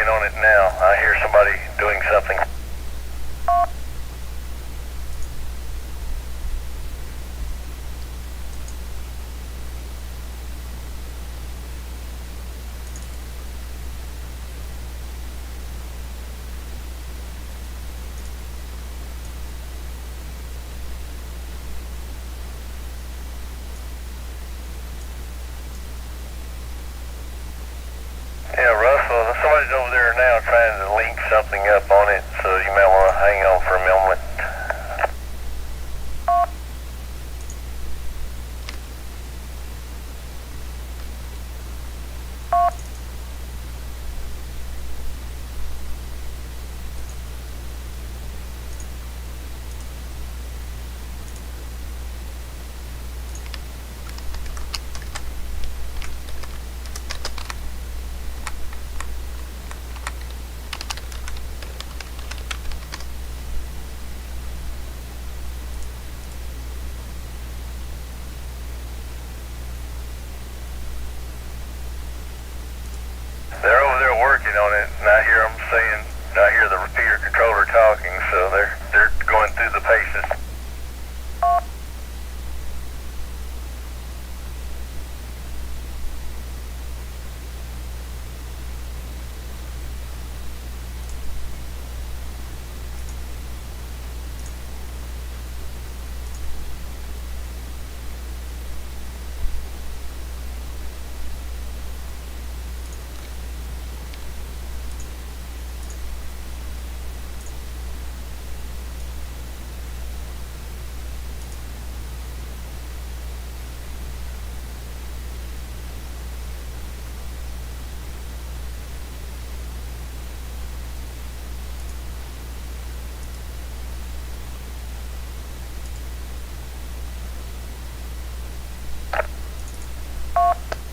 on it now. I hear somebody doing something. Yeah, Russell, somebody's over there now trying to link something up on it, so you might want to hang on for a moment. They're over there working on it, and I hear them saying, I hear the repeater controller talking, so they're going through the paces.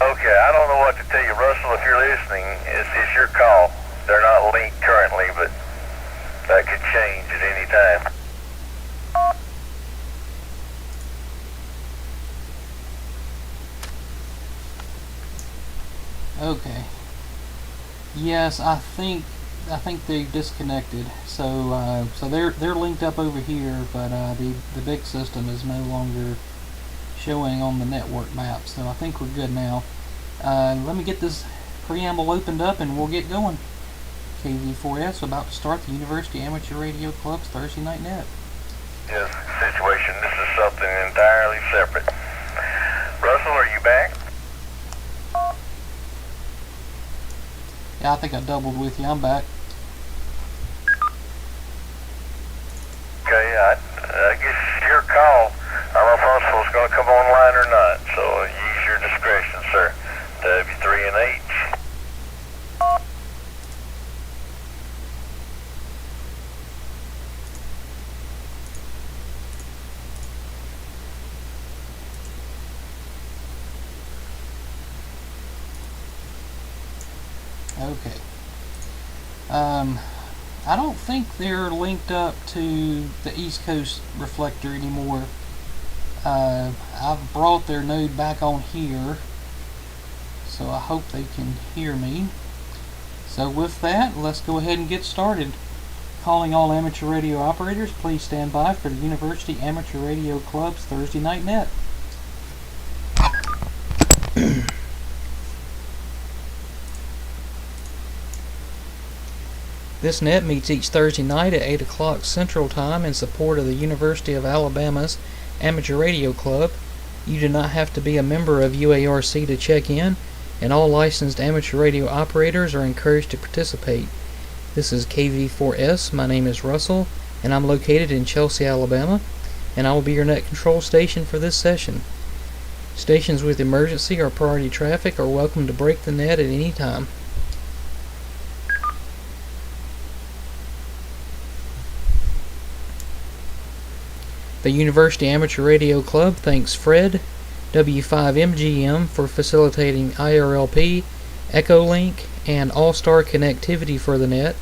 Okay, I don't know what to tell you, Russell. If you're listening, it's your call. They're not linked currently, but that could change at any time. Okay. Yes, I think they disconnected. So they're linked up over here, but the big system is no longer showing on the network map. So I think we're good now. Let me get this preamble opened up and we'll get going. KV4S about to start the University Amateur Radio Club's Thursday Night Net. Yes, situation. This is something entirely separate. Russell, are you back? Yeah, I think I doubled with you. I'm back. Okay, I guess it's your call. I don't know if Russell's going to come online or not, so use your discretion, sir. W3 and H. Okay. I don't think they're linked up to the East Coast reflector anymore. I've brought their node back on here, so I hope they can hear me. So with that, let's go ahead and get started. Calling all amateur radio operators, please stand by for the University Amateur Radio Club's Thursday Night Net. This net meets each Thursday night at 8 o'clock Central Time in support of the University of Alabama's Amateur Radio Club. You do not have to be a member of UARC to check in, and all licensed amateur radio operators are encouraged to participate. This is KV4S. My name is Russell, and I'm located in Chelsea, Alabama, and I will be your net control station for this session. Stations with emergency or priority traffic are welcome to break the net at any time. The University Amateur Radio Club thanks Fred, W5MGM, for facilitating IRLP, Echolink, and All-Star connectivity for the net,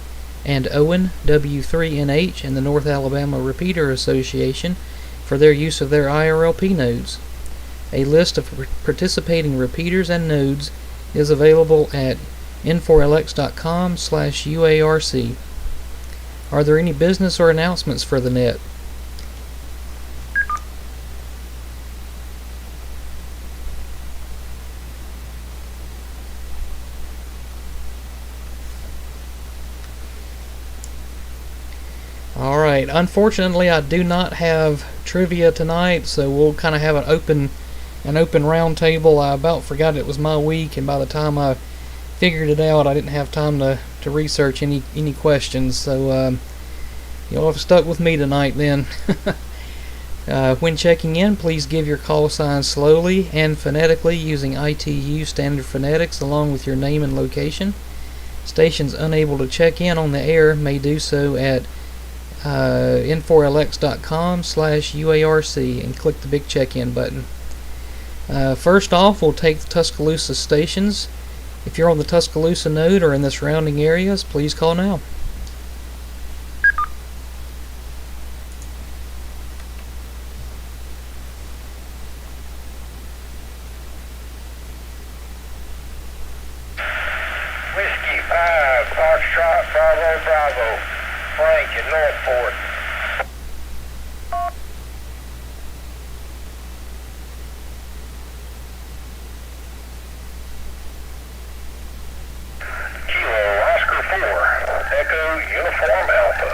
and Owen, W3NH, and the North Alabama Repeater Association for their use of their IRLP nodes. A list of participating repeaters and nodes is available at N4LX.com/UARC. Are there any business or announcements for the net? Alright, unfortunately I do not have trivia tonight, so we'll kind of have an open round table. I about forgot it was my week, and by the time I figured it out I didn't have time to research any questions, so you'll have stuck with me tonight then. When checking in, please give your call sign slowly and phonetically using ITU standard phonetics along with your name and location. Stations unable to check in on the air may do so at N4LX.com/UARC and click the big check-in button. First off, we'll take the Tuscaloosa stations. If you're on the Tuscaloosa node or in the surrounding areas, please call now. Whiskey 5, Foxtrot, Bravo, Bravo. Frank in Northport. Kilo, Oscar 4, Echo, Uniform Alpha.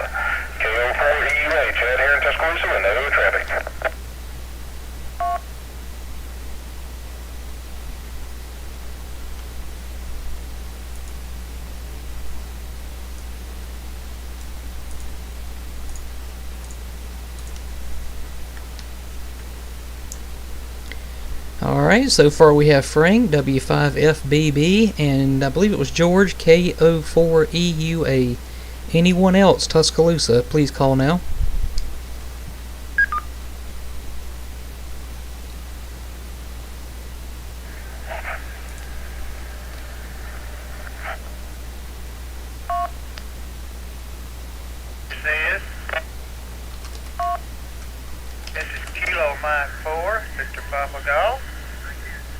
KO4EUH, out here in Tuscaloosa with no traffic. Alright, so far we have Frank, W5FBB, and I believe it was George, KO4EUA. Anyone else, Tuscaloosa, please call now. This is Kilo Mike 4, Victor Papa Golf.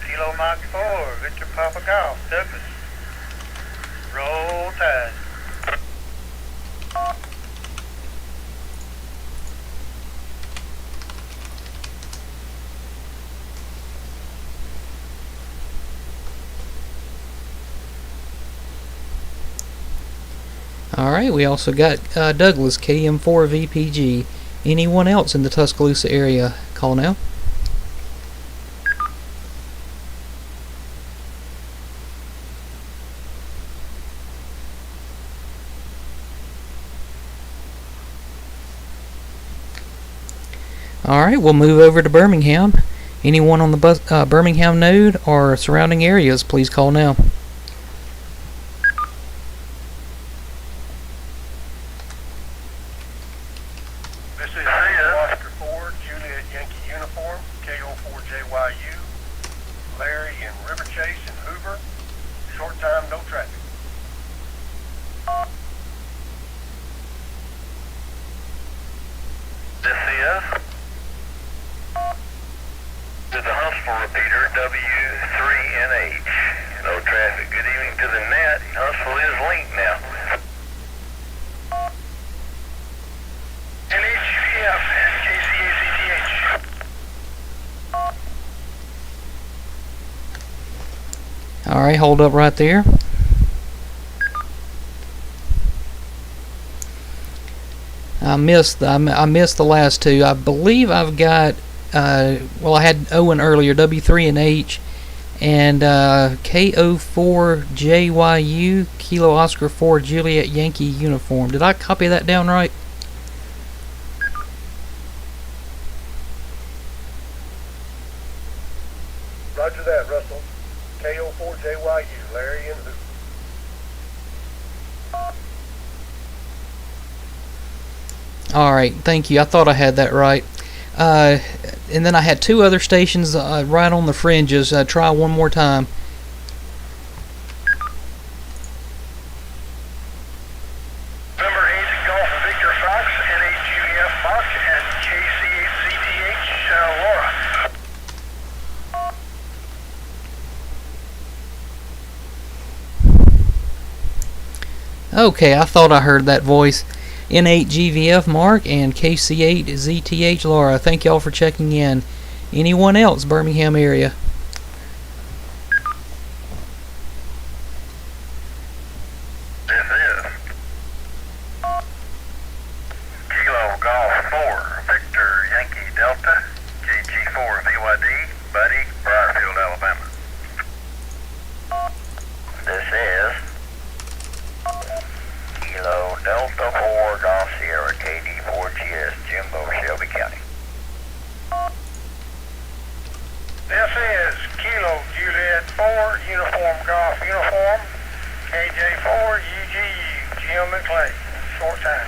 Kilo Mike 4, Victor Papa Golf, Douglas. Roll Tide. Alright, we also got Douglas, KM4VPG. Anyone else in the Tuscaloosa area, call now. Alright, we'll move over to Birmingham. Anyone on the Birmingham node or surrounding areas, please call now. This is Oscar 4, Juliet Yankee Uniform, KO4JYU, Larry in River Chase and Hoover. Short time, no traffic. This is the Huntsville repeater, W3NH. No traffic. Good evening to the net. Huntsville is linked now. NHF, KCACTH. Alright, hold up right there. I missed the last two. I believe I've got well, I had Owen earlier, W3NH, and KO4JYU, Kilo Oscar 4 Juliet Yankee Uniform. Did I copy that down right? Roger that, Russell. KO4JYU, Larry and Hoover. Alright, thank you. I thought I had that right. And then I had two other stations right on the fringes. Try one more time. Number 8, Golf Victor Fox, NHUF Fox, and KCHCTH, Laura. Okay, I thought I heard that voice. N8GVF Mark and KC8ZTH Laura. Thank y'all for checking in. Anyone else, Birmingham area? This is Kilo Golf 4, Victor Yankee Delta, KG4 VYD, Buddy, Briarfield, Alabama. This is Kilo Delta 4, Golf Sierra, KD4GS, Jimbo, Shelby County. This is Kilo Juliet 4, Uniform Golf Uniform, KJ4 UGU, Jim McClay, short time.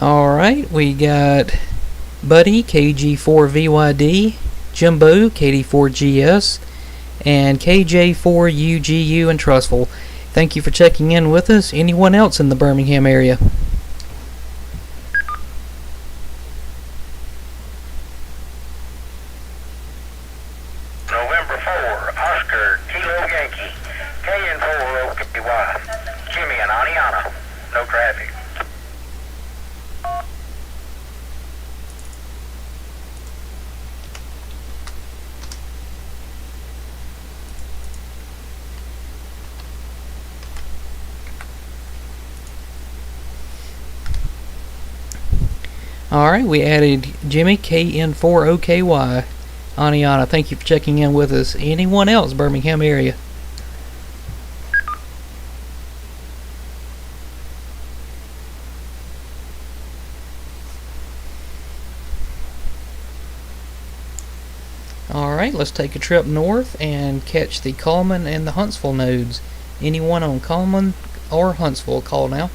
Alright, we got Buddy, KG4VYD, Jimbo, KD4GS, and KJ4UGU in Trussville. Thank you for checking in with us. Anyone else in the Birmingham area? November 4, Oscar, Kilo Yankee, KN4 OKY, Jimmy and Aniana, no traffic. Alright, we added Jimmy, KN4OKY, Aniana. Thank you for checking in with us. Anyone else, Birmingham area? Alright, let's take a trip north and catch the Coleman and the Huntsville nodes. Anyone on Coleman or Huntsville, call now.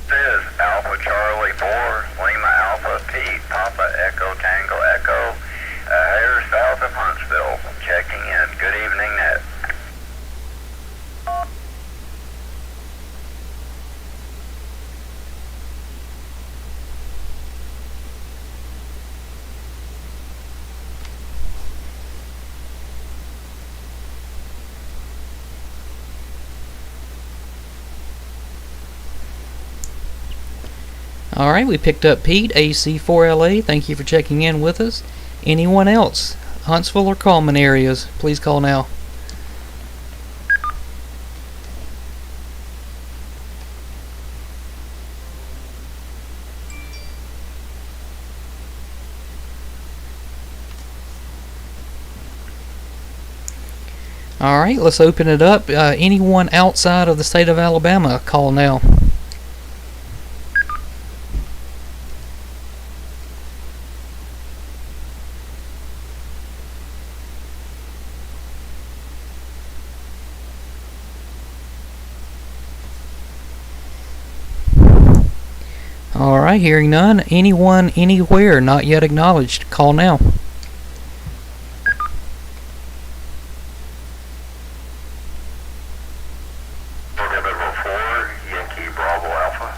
This is Alpha Charlie 4, Lima Alpha Pete, Papa Echo Tango Echo, here south of Huntsville, checking in. Good evening, Ned. Alright, we picked up Pete, AC4LA. Thank you for checking in with us. Anyone else? Huntsville or Coleman areas? Please call now. Alright, let's open it up. Anyone outside of the state of Alabama, call now. Alright, hearing none. Anyone, anywhere not yet acknowledged, call now. November 4, Yankee Bravo Alpha.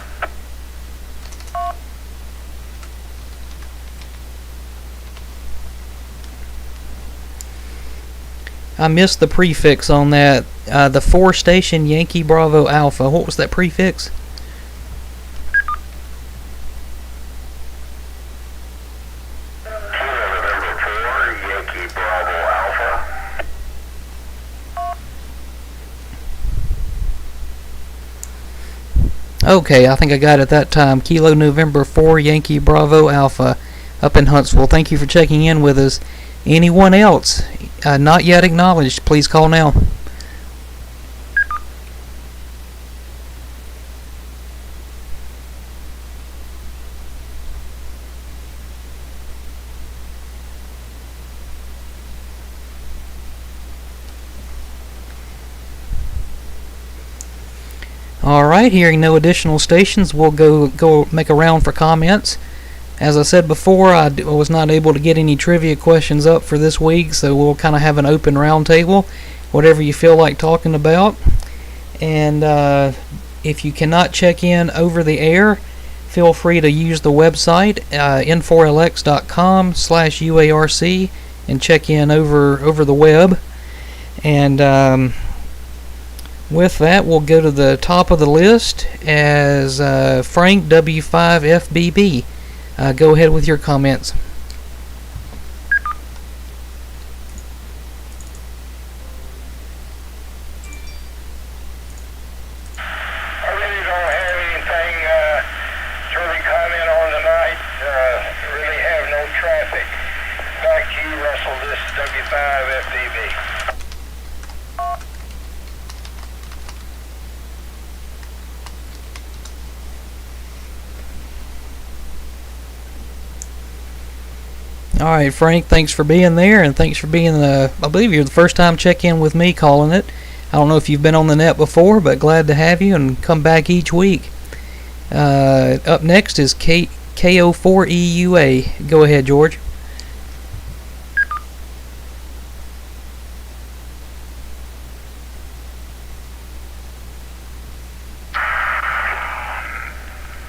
I missed the prefix on that. The 4-station Yankee Bravo Alpha. What was that prefix? November 4, Yankee Bravo Alpha. Okay, I think I got it that time. Kilo November 4 Yankee Bravo Alpha up in Huntsville. Thank you for checking in with us. Anyone else not yet acknowledged, please call now. Alright, hearing no additional stations, we'll go make a round for comments. As I said before, I was not able to get any trivia questions up for this week, so we'll kind of have an open round table, whatever you feel like talking about. And if you cannot check in over the air, feel free to use the website n4lx.com/UARC and check in over the web. And with that, we'll go to the top of the list as Frank W5FBB. Go ahead with your comments. I really don't have anything to really comment on tonight. Really have no traffic. Back to you, Russell. This is W5FDB. Alright, Frank, thanks for being there, and thanks for being I believe you're the first time check-in with me calling it. I don't know if you've been on the net before, but glad to have you and come back each week. Up next is KO4EUA. Go ahead, George.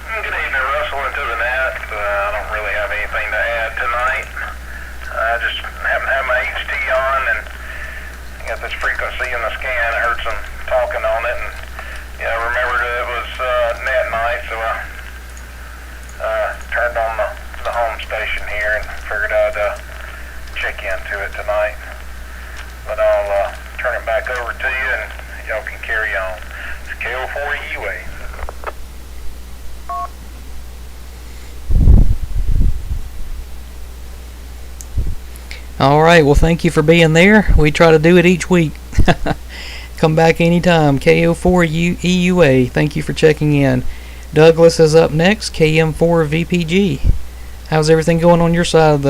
Good evening, Russell, and to the net. I don't really have anything to add tonight. I just happen to have my HT on and got this frequency in the scan. I heard some talking on it, and remembered it was net night, so I turned on the home station here and figured I'd check into it tonight. But I'll turn it back over to you, and y'all can carry on. It's KO4EUA. Alright, well, thank you for being there. We try to do it each week. Come back anytime. KO4EUA. Thank you for checking in. Douglas is up next. KM4VPG. How's everything going on your side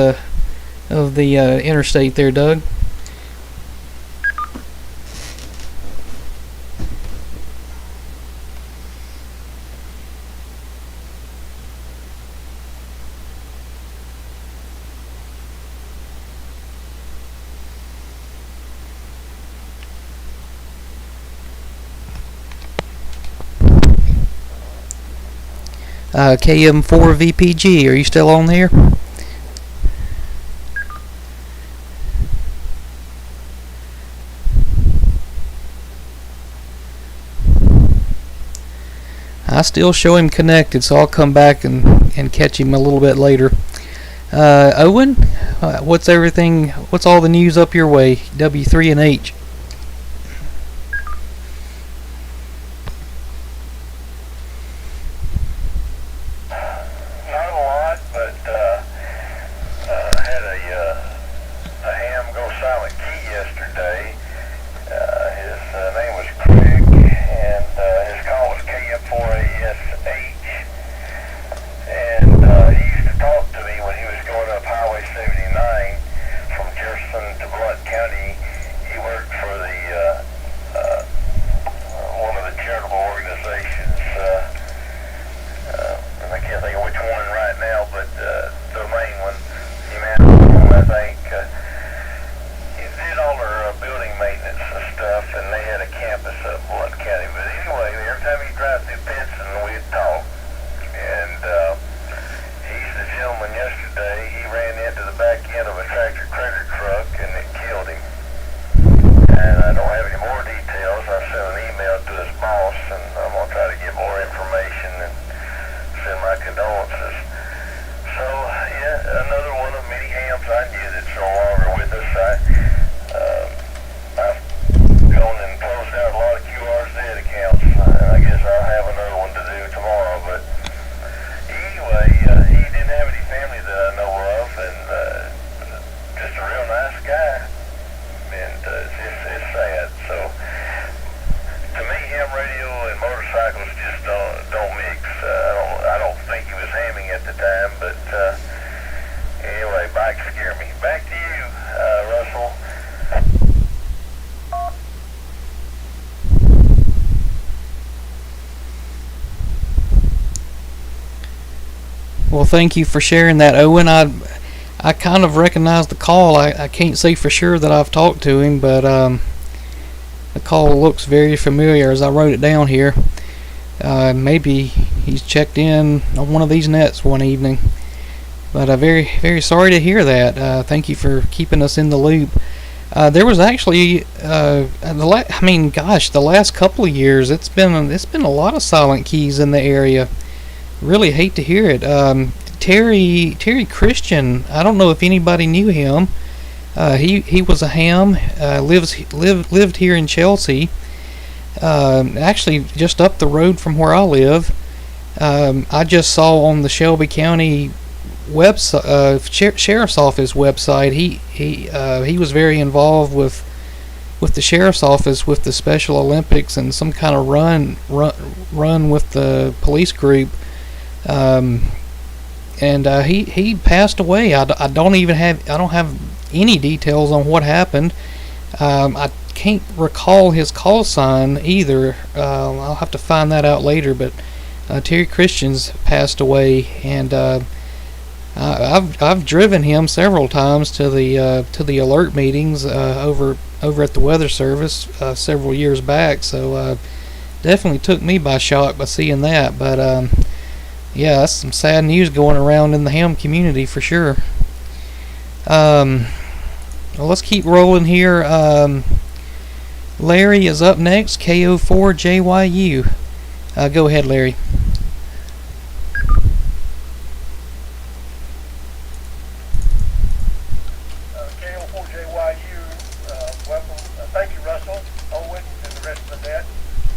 of the interstate there, Doug? KM4VPG, are you still on here? I still show him connected, so I'll come back and catch him a little bit later. Owen, what's all the news up your way? W3 and H. Well, thank you for sharing that, Owen. I kind of recognize the call. I can't say for sure that I've talked to him, but the call looks very familiar as I wrote it down here. Maybe he's checked in on one of these nets one evening. But very, very sorry to hear that. Thank you for keeping us in the loop. There was actually, the last couple of years, it's been a lot of silent keys in the area. Really hate to hear it. Terry Christian. I don't know if anybody knew him. He was a ham. Lived here in Chelsea. Actually, just up the road from where I live. I just saw on the Shelby County sheriff's office website. He was very involved with the sheriff's office with the Special Olympics and some kind of run with the police group. And he passed away. I don't have any details on what happened. I can't recall his call sign either. I'll have to find that out later. But Terry Christians passed away, and I've driven him several times to the alert meetings over at the Weather Service several years back. So definitely took me by shock by seeing that. But yeah, that's some sad news going around in the ham community for sure. Well, let's keep rolling here. Larry is up next, KO4JYU. Go ahead, Larry. KO4JYU, welcome. Thank you, Russell, Owen, and the rest of the net.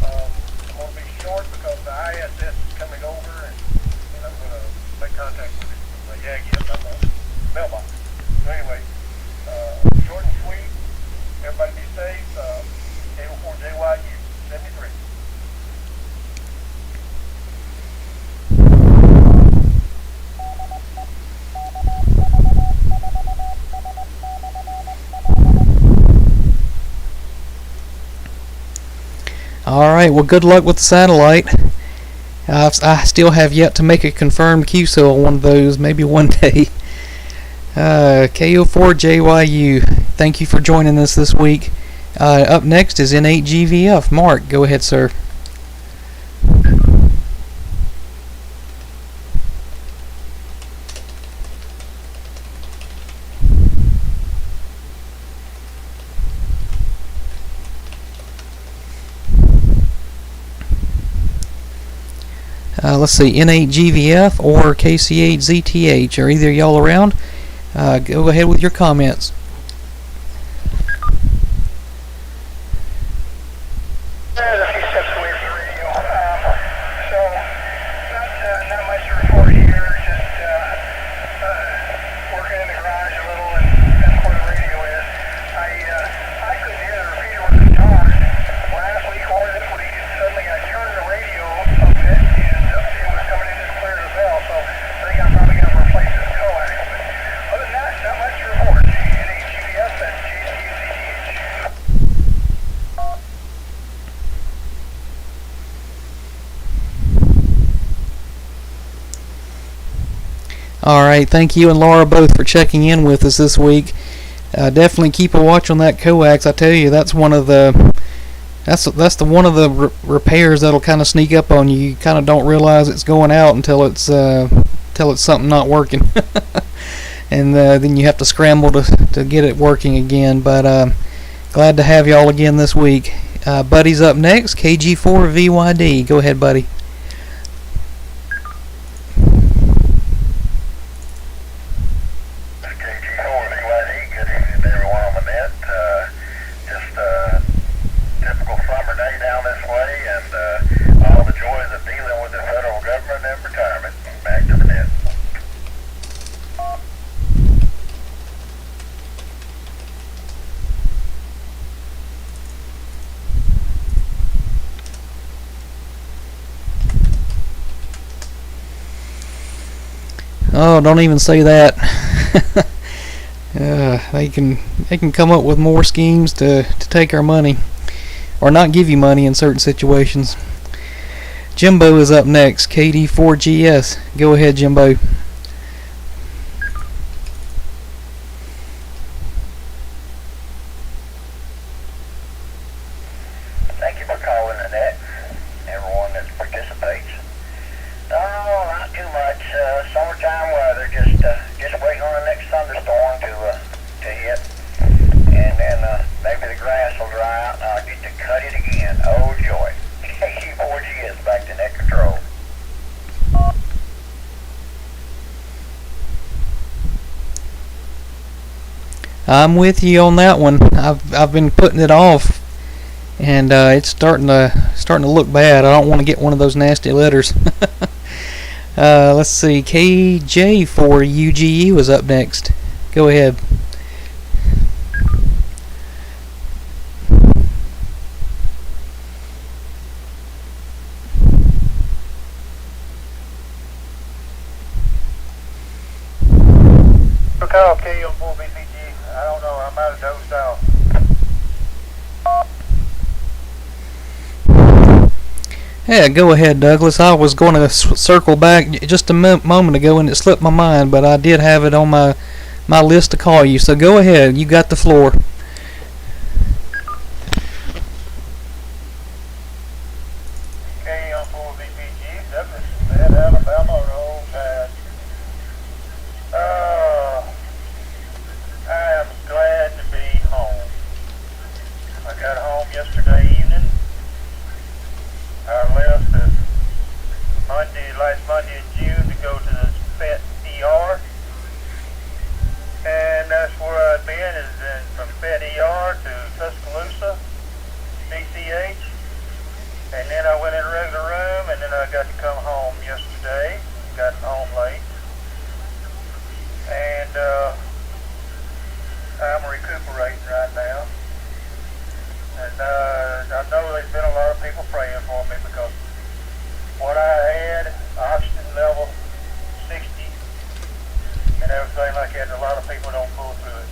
I'm going to be short because the ISS is coming over, and I'm going to make contact with it. I'm on mailbox. So anyway, short and sweet. Everybody be safe. KO4JYU, 73. Alright, well, good luck with the satellite. I still have yet to make a confirmed QSO on one of those, maybe one day. KO4JYU, thank you for joining us this week. Up next is N8GVF. Mark, go ahead, sir. Let's see, N8GVF or KC8ZTH. Are either y'all around? Go ahead with your comments. There's a few steps away from the radio. So, not much to report here. Just working in the garage a little, and that's where the radio is. I couldn't hear the repeater with the guitar. When I was recording it, suddenly I turned the radio a bit, and it was coming in as clear as a bell. So I think I'm probably going to replace this coax. But other than that, not much to report. NHGBS, that's KC8ZTH. Alright, thank you and Laura both for checking in with us this week. Definitely keep a watch on that coax. I tell you, that's one of the one of the repairs that'll kind of sneak up on you. You kind of don't realize it's going out until it's something not working, and then you have to scramble to get it working again. But glad to have y'all again this week. Buddy's up next, KG4VYD. Go ahead, buddy. Oh, don't even say that. They can come up with more schemes to take our money, or not give you money in certain situations. Jimbo is up next, KD4GS. Go ahead, Jimbo. cut it again. Oh, joy. KC4G is back to net control. I'm with you on that one. I've been putting it off, and it's starting to look bad. I don't want to get one of those nasty letters. Let's see. KJ4UGU is up next. Go ahead. Call KM4BPG. I don't know. I'm out of dose out. Yeah, go ahead, Douglas. I was going to circle back just a moment ago, and it slipped my mind, but I did have it on my list to call you. So go ahead. You got the floor. KM4BPG. Douglas, Bad Alabama, roll tide. I am glad to be home. I got home yesterday evening. I left last Monday in June to go to the Pet ER. And that's where I've been, is from Pet ER to Tuscaloosa, DCH. And then I went in a regular room, and then I got to come home yesterday. Got home late. And I'm recuperating right now. And I know there's been a lot of people praying for me because what I had, oxygen level 60 and everything like that, a lot of people don't pull through it.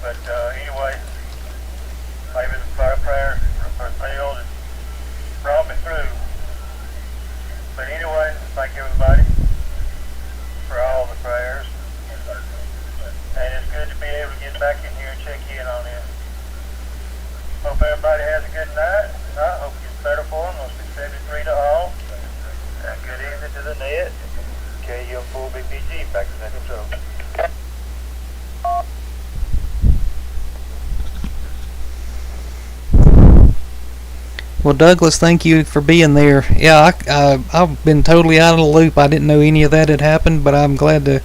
But anyway, maybe the prayer failed and brought me through. But anyway, thank everybody for all the prayers. And it's good to be able to get back in here and check in on you. Hope everybody has a good night. I hope it gets better for them. I'll 673 to all. And good evening to the net. KM4BPG, back to net control. Well, Douglas, thank you for being there. Yeah, I've been totally out of the loop. I didn't know any of that had happened, but I'm glad to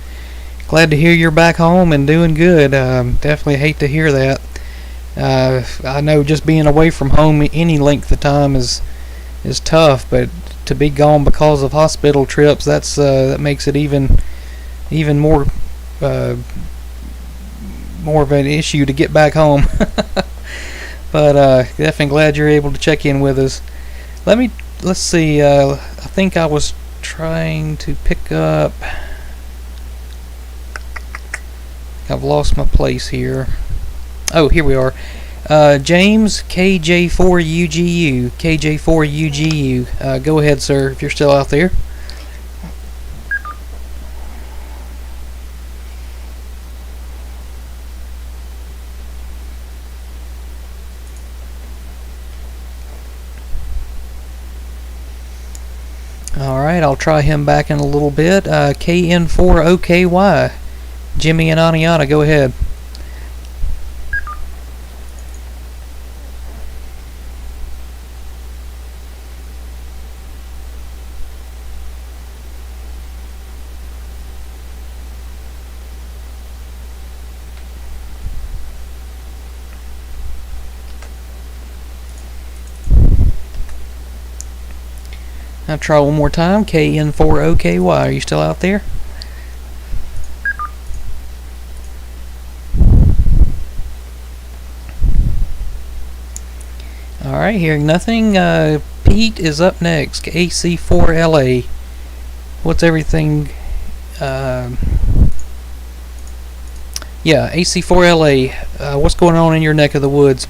hear you're back home and doing good. Definitely hate to hear that. I know just being away from home any length of time is tough, but to be gone because of hospital trips, that makes it even more of an issue to get back home. But definitely glad you're able to check in with us. Let's see. I think I was trying to pick up. I've lost my place here. Oh, here we are. James, KJ4UGU. KJ4UGU. Go ahead, sir, if you're still out there. Alright, I'll try him back in a little bit. KN4OKY. Jimmy and Aniana, go ahead. I'll try one more time. KN4OKY. Are you still out there? Alright, hearing nothing. Pete is up next. AC4LA. What's everything? Yeah, AC4LA. What's going on in your neck of the woods?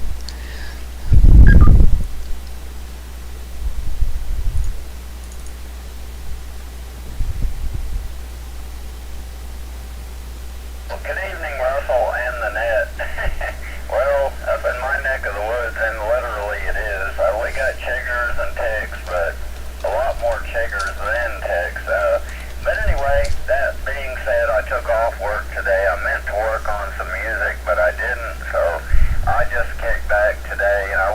Good evening, Russell and the net. Well, up in my neck of the woods, and literally it is, we got chiggers and ticks, but a lot more chiggers than ticks. But anyway, that being said, I took off work today. I meant to work on some music, but I didn't, so I just kicked back today, and I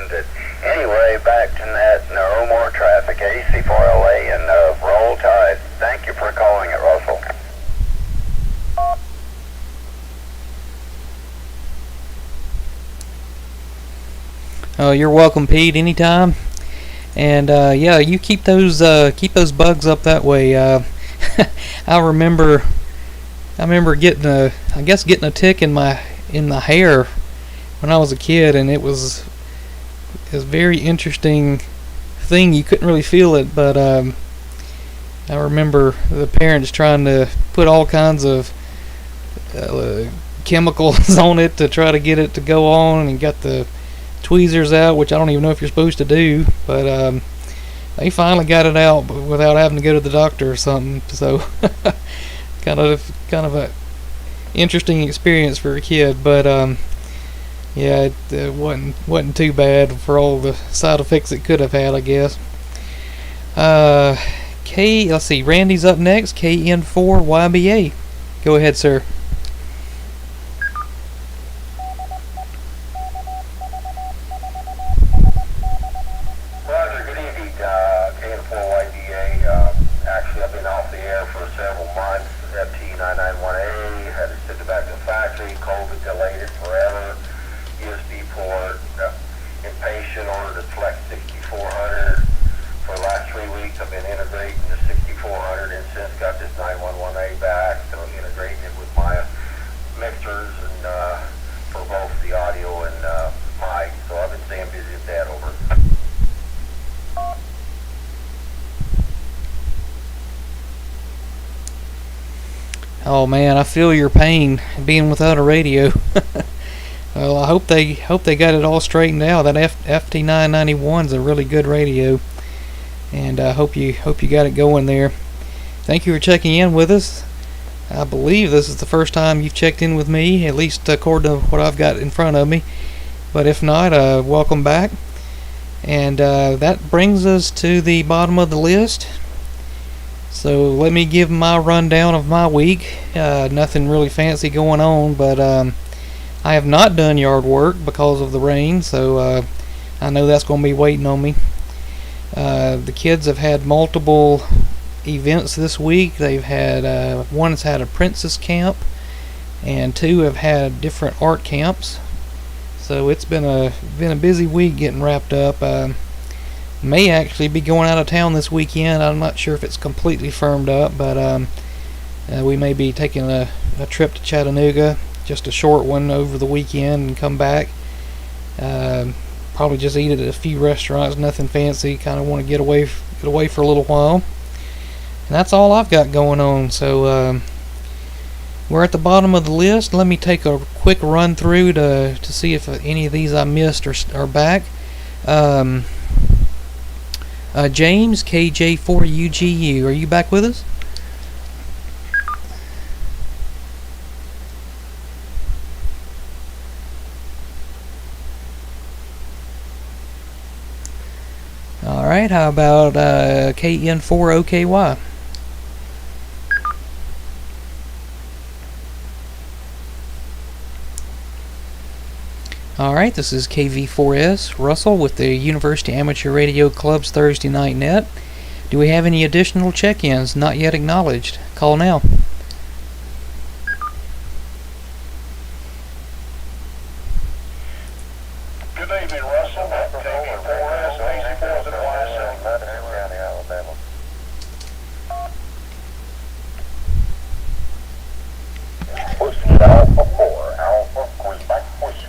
isn't it? Anyway, back to that, no more traffic, AC4LA, and roll tide. Thank you for calling it, Russell. Oh, you're welcome, Pete. Anytime. And yeah, you keep those bugs up that way. I remember getting a tick in the hair when I was a kid, and it was a very interesting thing. You couldn't really feel it, but I remember the parents trying to put all kinds of chemicals on it to try to get it to go on, and got the tweezers out, which I don't even know if you're supposed to do, but they finally got it out without having to go to the doctor or something. So kind of a interesting experience for a kid, but yeah, it wasn't too bad for all the side effects it could have had, I guess. Let's see, Randy's up next. KN4YBA. Go ahead, sir. Roger, good evening, KN4YDA. Actually, I've been off the air for several months. FT991A, had to send it back to the factory. COVID delayed it forever. USB port, impatient, ordered a Flex 6400. For the last 3 weeks, I've been integrating the 6400 and since got this 911A back, so integrating it with my mixers and for both the audio and mic. So I've been staying busy with that. Over. Oh man, I feel your pain being without a radio. Well, I hope they got it all straightened out. That FT991's a really good radio, and I hope you got it going there. Thank you for checking in with us. I believe this is the first time you've checked in with me, at least according to what I've got in front of me. But if not, welcome back. And that brings us to the bottom of the list. So let me give my rundown of my week. Nothing really fancy going on, but I have not done yard work because of the rain, so I know that's going to be waiting on me. The kids have had multiple events this week. They've had one's had a princess camp, and two have had different art camps. So it's been a busy week getting wrapped up. May actually be going out of town this weekend. I'm not sure if it's completely firmed up, but we may be taking a trip to Chattanooga, just a short one over the weekend, and come back. Probably just eat at a few restaurants, nothing fancy. Kind of want to get away for a little while. And that's all I've got going on. So we're at the bottom of the list. Let me take a quick run through to see if any of these I missed are back. James, KJ4UGU, are you back with us? Alright, how about KN4OKY? Alright, this is KV4S, Russell with the University Amateur Radio Club's Thursday Night Net. Do we have any additional check-ins not yet acknowledged? Call now. Good evening, Russell. KV4S, AC4 NYC. County, Alabama. Whiskey Alpha 4, Alpha Quebec Whiskey.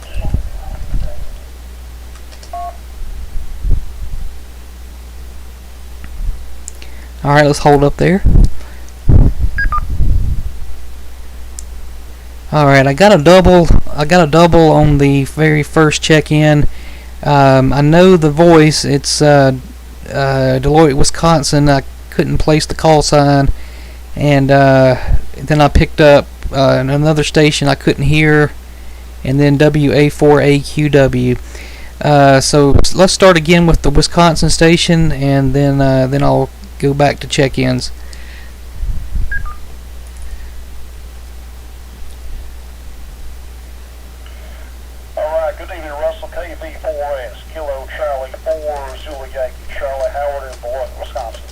Alright, let's hold up there. Alright, I got a double on the very first check-in. I know the voice, it's Deloitte, Wisconsin. I couldn't place the call sign, and then I picked up another station I couldn't hear, and then WA4AQW. So let's start again with the Wisconsin station, and then I'll go back to check-ins. All right, good evening, Russell. KV4S, Kilo Charlie 4 Zulu Yankee Charlie, Howard in Beloit, Wisconsin.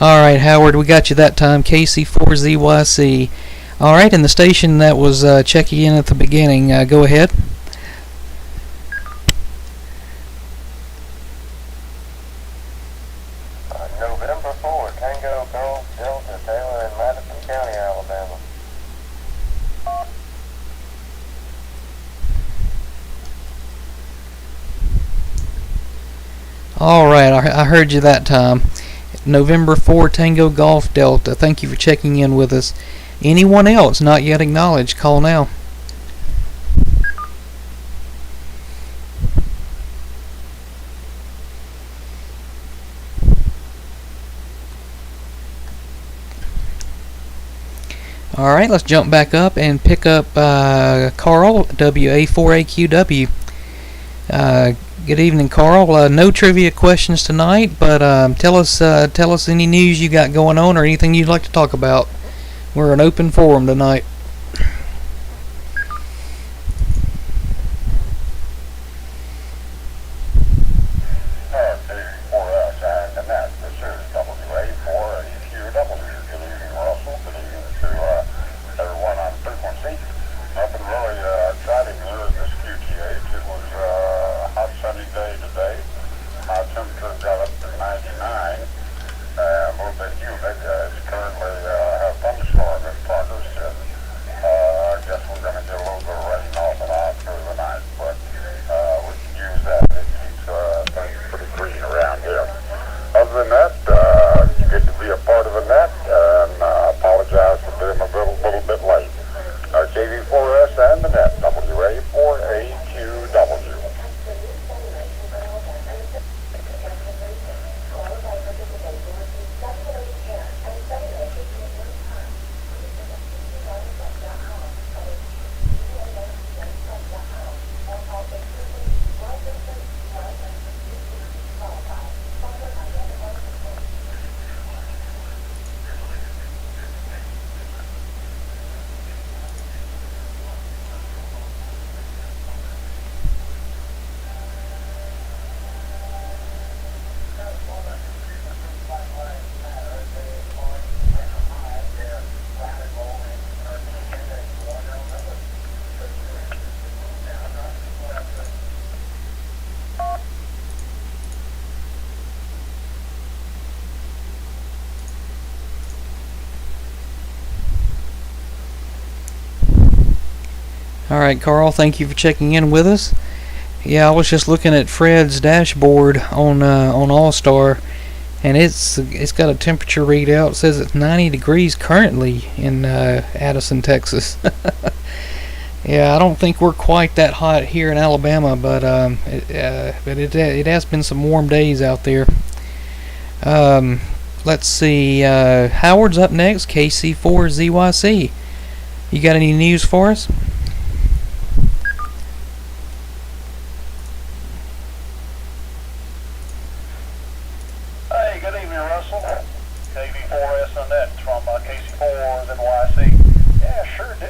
All right, Howard, we got you that time. KC4ZYC. All right, and the station that was checking in at the beginning, go ahead. November 4, Tango Golf Delta Taylor in Madison County, Alabama. All right, I heard you that time. November 4 Tango Golf Delta. Thank you for checking in with us. Anyone else not yet acknowledged, call now. All right, let's jump back up and pick up Carl, WA4AQW. Good evening, Carl. No trivia questions tonight, but tell us any news you got going on or anything you'd like to talk about. We're an open forum tonight. For us, and that, this is WA4AQW. Good evening, Russell. Good evening to everyone on frequency. Nothing really exciting here in this QTH. It was a hot sunny day today. High temperature got up to 99. A little bit humid. It's currently have thunderstorm in progress. I guess we're going to get a little bit of rain off and on through the night, but we can use that. It keeps things pretty green around here. Other than that, good to be a part of the net, and apologize for being a little bit late. KV4S and the net, WA4AQW. All right, Carl, thank you for checking in with us. Yeah, I was just looking at Fred's dashboard on All-Star, and it's got a temperature readout. It says it's 90 degrees currently in Addison, Texas. Yeah, I don't think we're quite that hot here in Alabama, but it has been some warm days out there. Let's see. Howard's up next. KC4ZYC. You got any news for us? Hey, good evening, Russell. KV4S on that from KC4s NYC. Yeah, sure do.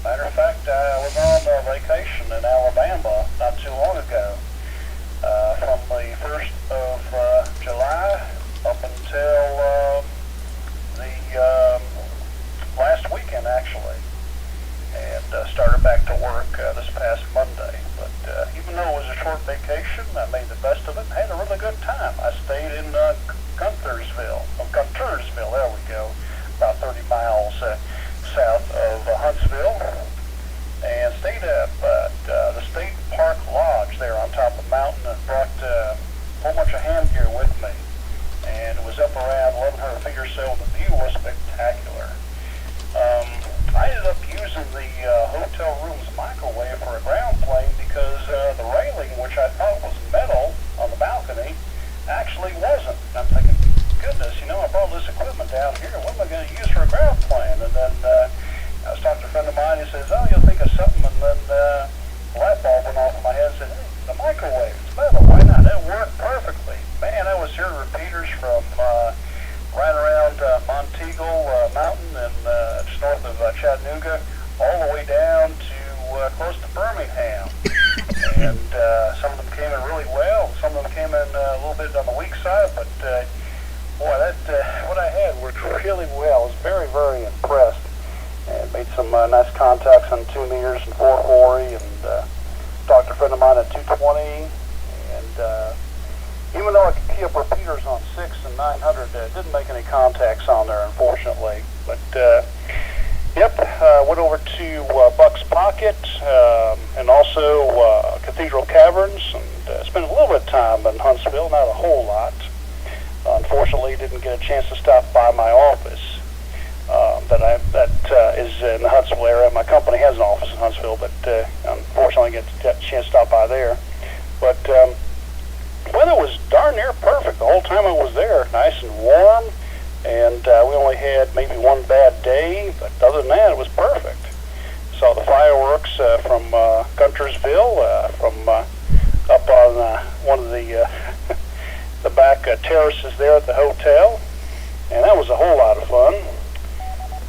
Matter of fact, I was on vacation in Alabama not too long ago. From the 1st of July up until the last weekend, actually. And started back to work this past Monday. But even though it was a short vacation, I made the best of it and had a really good time. I stayed in Guntersville, there we go, about 30 miles south of Huntsville, and stayed up at the State Park Lodge there on top of the mountain, and brought a whole bunch of hand gear with me. And it was up around 1,100 feet or so. The view was spectacular. I ended up using the hotel room's microwave for a ground plane because the railing, which I thought was metal on the balcony, actually wasn't. And I'm thinking, goodness, I brought this equipment down here. What am I going to use for a ground plane? And then I was talking to a friend of mine. He says, oh, you'll think of something. And then the light bulb went off in my head and said, hey, the microwave, it's metal. Why not? It worked perfectly. Man, I was hearing repeaters from right around Monteagle Mountain and just north of Chattanooga, all the way way down to close to Birmingham. And some of them came in really well. Some of them came in a little bit on the weak side, but boy, what I had worked really well. I was very, very impressed. And made some nice contacts on 2 meters and 440, and talked to a friend of mine at 220. And even though I could key up repeaters on 6 and 900, didn't make any contacts on there, unfortunately. But went over to Buck's Pocket and also Cathedral Caverns, and spent a little bit of time in Huntsville, not a whole lot. Unfortunately, didn't get a chance to stop by my office. That is in the Huntsville area. My company has an office in Huntsville, but unfortunately, I got a chance to stop by there. But weather was darn near perfect the whole time I was there. Nice and warm, and we only had maybe one bad day, but other than that, it was perfect. Saw the fireworks from Guntersville, from up on one of the the back terraces there at the hotel, and that was a whole lot of fun.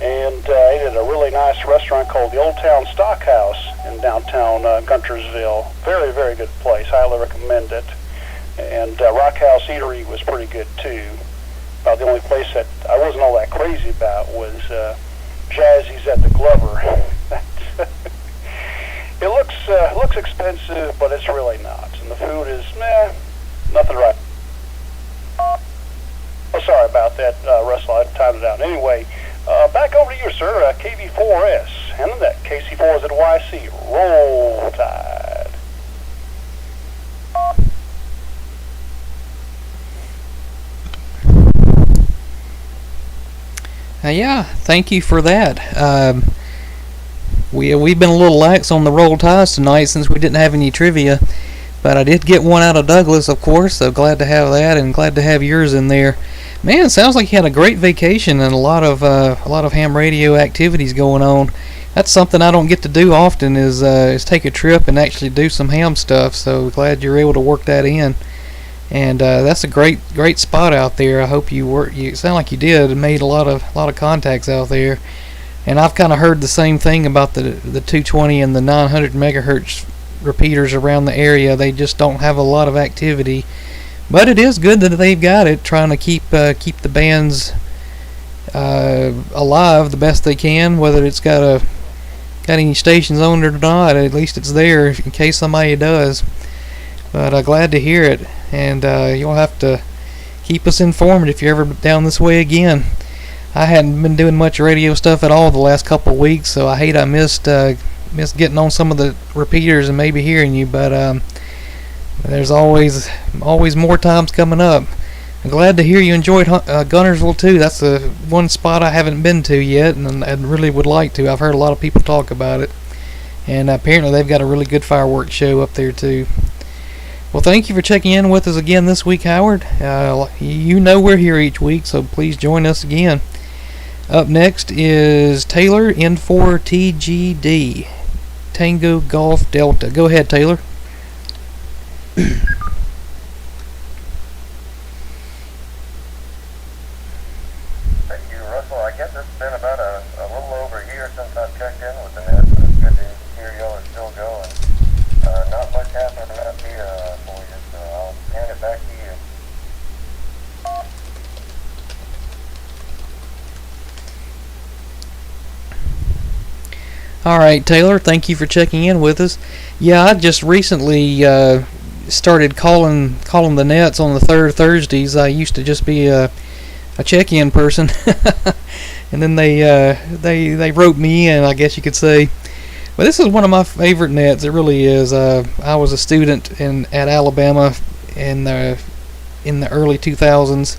And ate at a really nice restaurant called the Old Town Stockhouse in downtown Guntersville. Very, very good place. Highly recommend it. And Rock House Eatery was pretty good too. About the only place that I wasn't all that crazy about was Jazzy's at the Glover. It looks expensive, but it's really not. And the food is nothing right. Oh, sorry about that, Russell. I timed it out. Anyway. Back over to you, sir, KV4S, and that KC4ZYC, Roll Tide. Yeah, thank you for that. We've been a little lax on the Roll Tides tonight since we didn't have any trivia, but I did get one out of Douglas, of course, so glad to have that, and glad to have yours in there. Man, it sounds like you had a great vacation and a lot of ham radio activities going on. That's something I don't get to do often is take a trip and actually do some ham stuff. So glad you're able to work that in. And that's a great spot out there. I hope you sound like you did and made a lot of contacts out there. And I've kind of heard the same thing about the 220 and the 900 megahertz repeaters around the area. They just don't have a lot of activity. But it is good that they've got it, trying to keep the bands alive the best they can, whether it's got any stations on it or not. At least it's there in case somebody does. But glad to hear it, and you'll have to keep us informed if you're ever down this way again. I hadn't been doing much radio stuff at all the last couple of weeks, so I hate I missed getting on some of the repeaters and maybe hearing you, but there's always more times coming up. I'm glad to hear you enjoyed Guntersville too. That's the one spot I haven't been to yet, and I really would like to. I've heard a lot of people talk about it, and apparently they've got a really good fireworks show up there too. Well, thank you for checking in with us again this week, Howard. You know we're here each week, so please join us again. Up next is Taylor, N4TGD, Tango Golf Delta. Go ahead, Taylor. Thank you, Russell. I guess it's been about a little over a year since I've checked in with the net, but it's good to hear y'all are still going. Not much happening around here for you, so I'll hand it back to you. Alright, Taylor, thank you for checking in with us. Yeah, I just recently started calling the nets on the third Thursdays. I used to just be a check-in person, and then they wrote me in, I guess you could say. But this is one of my favorite nets. It really is. I was a student at Alabama in the early 2000s,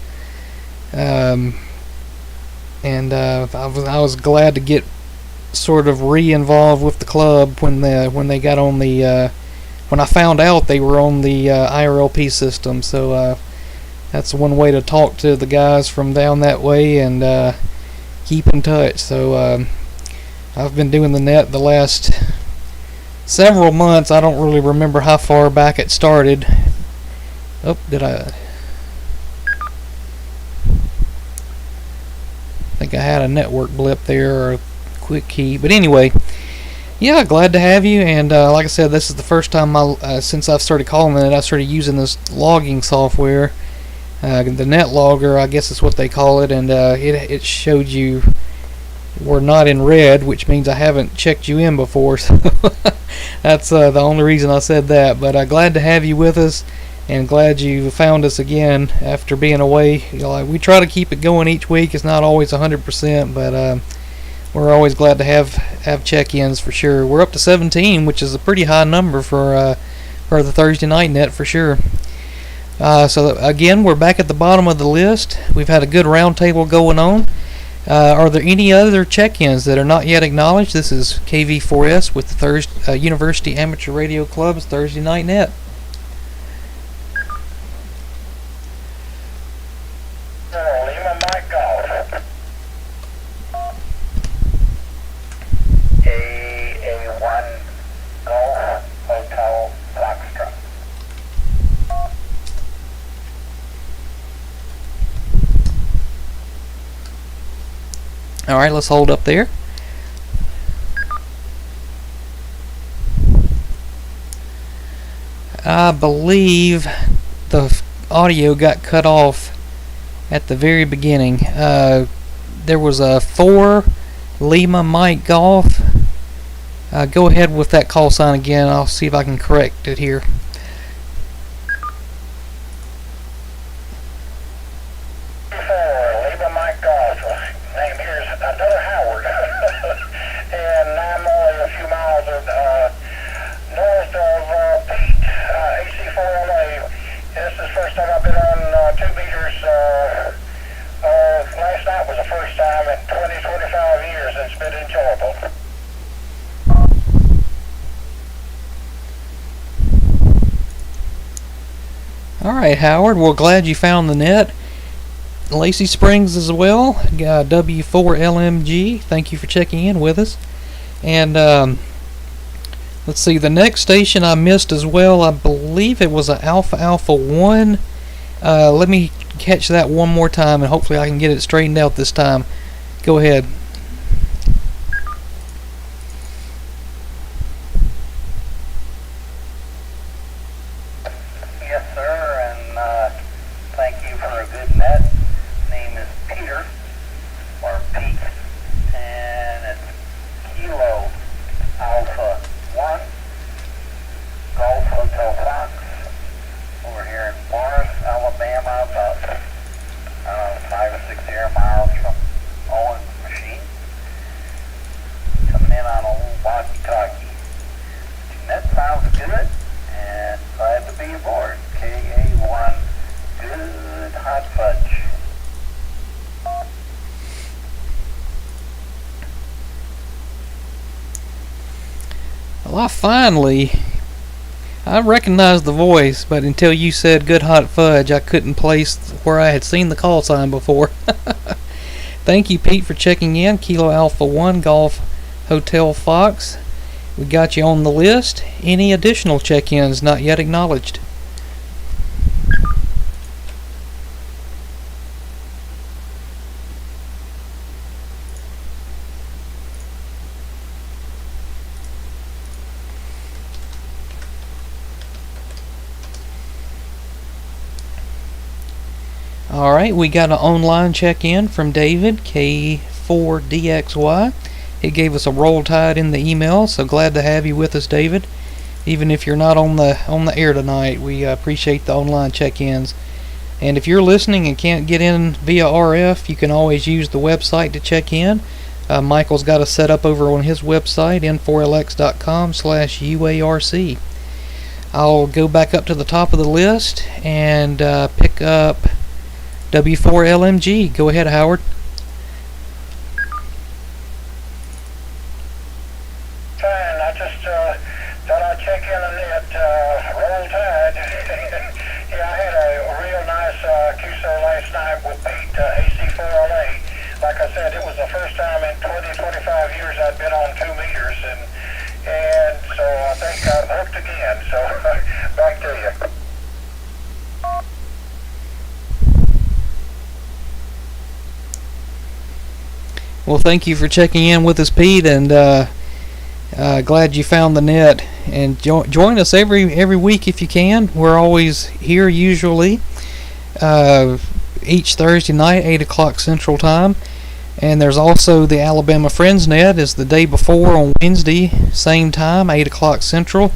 and I was glad to get sort of re-involved with the club when they got on the when I found out they were on the IRLP system. So that's one way to talk to the guys from down that way and keep in touch. So I've been doing the net the last several months. I don't really remember how far back it started. Oh, did I think I had a network blip there or a quick key? But anyway, Yeah, glad to have you. And like I said, this is the first time since I've started calling it, I started using this logging software, the net logger, I guess is what they call it, and it showed you were not in red, which means I haven't checked you in before. So that's the only reason I said that. But glad to have you with us, and glad you found us again after being away. We try to keep it going each week. It's not always 100%, but we're always glad to have check-ins for sure. We're up to 17, which is a pretty high number for the Thursday night net for sure. So again, we're back at the bottom of the list. We've had a good roundtable going on. Are there any other check-ins that are not yet acknowledged? This is KV4S with the University Amateur Radio Club's Thursday night net. Lima Mike Golf. AA1 Golf Hotel Foxtrot. All right, let's hold up there. I believe the audio got cut off at the very beginning. There was a 4 Lima Mike Golf. Go ahead with that call sign again. I'll see if I can correct it here. Lima Mike Golf. Name here is another Howard. And I'm only a few miles north of Pete, AC4LA. This is the first time I've been on 2 meters. Last night was the first time in 25 years, and it's been enjoyable. Alright, Howard, we're glad you found the net. Lacey Springs as well, W4LMG, thank you for checking in with us. And let's see, the next station I missed as well, I believe it was a Alpha 1. Let me catch that one more time, and hopefully I can get it straightened out this time. Go ahead. Yes, sir, and thank you for a good net. Name is Peter, or Pete, and it's Kilo Alpha 1, Golf Hotel Fox, over here in Morris, Alabama, about 5 or 6 air miles from Owen's machine. Coming in on a little walkie-talkie. Net sounds good, and glad to be aboard. KA1, good hot fudge. Well, I recognized the voice, but until you said good hot fudge, I couldn't place where I had seen the call sign before. Thank you, Pete, for checking in. Kilo Alpha 1 Golf Hotel Fox. We got you on the list. Any additional check-ins not yet acknowledged? Alright, we got an online check-in from David, K4DXY. He gave us a roll tide in the email, so glad to have you with us, David. Even if you're not on the air tonight, we appreciate the online check-ins. And if you're listening and can't get in via RF, you can always use the website to check in. Michael's got us set up over on his website, n4lx.com/UARC. I'll go back up to the top of the list and pick up W4LMG. Go ahead, Howard. Fine, I just thought I'd check in on it. Roll Tide. Yeah, I had a real nice QSO last night with Pete, AC4LA. Like I said, it was the first time in 25 years I'd been on 2 meters, and so I think I'm hooked again. So back to you. Well, thank you for checking in with us, Pete, and Glad you found the net, and join us every week if you can. We're always here usually each Thursday night, 8 o'clock Central Time. And there's also the Alabama Friends Net is the day before on Wednesday, same time, 8 o'clock Central.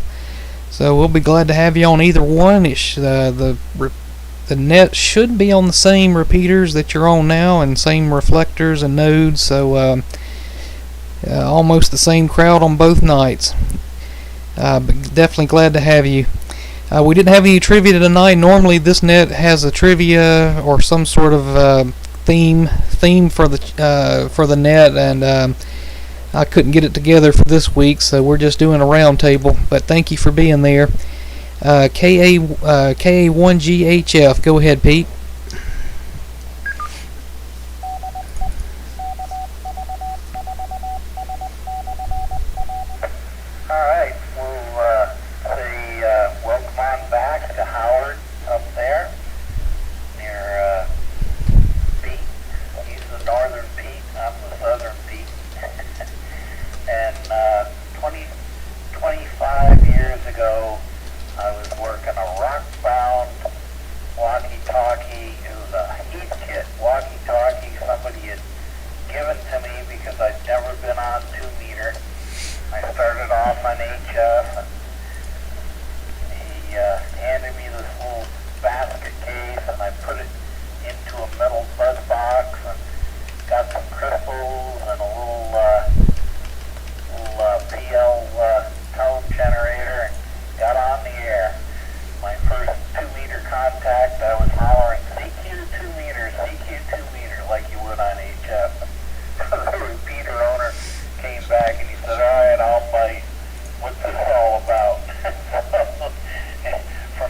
So we'll be glad to have you on either one. The net should be on the same repeaters that you're on now and same reflectors and nodes. So almost the same crowd on both nights. But definitely glad to have you. We didn't have any trivia tonight. Normally this net has a trivia or some sort of theme for the net, and I couldn't get it together for this week, so we're just doing a round table. But thank you for being there. KA1GHF. Go ahead, Pete. All right, we'll say welcome on back to Howard up there near Pete. He's the northern Pete, I'm the southern Pete. And 25 years ago,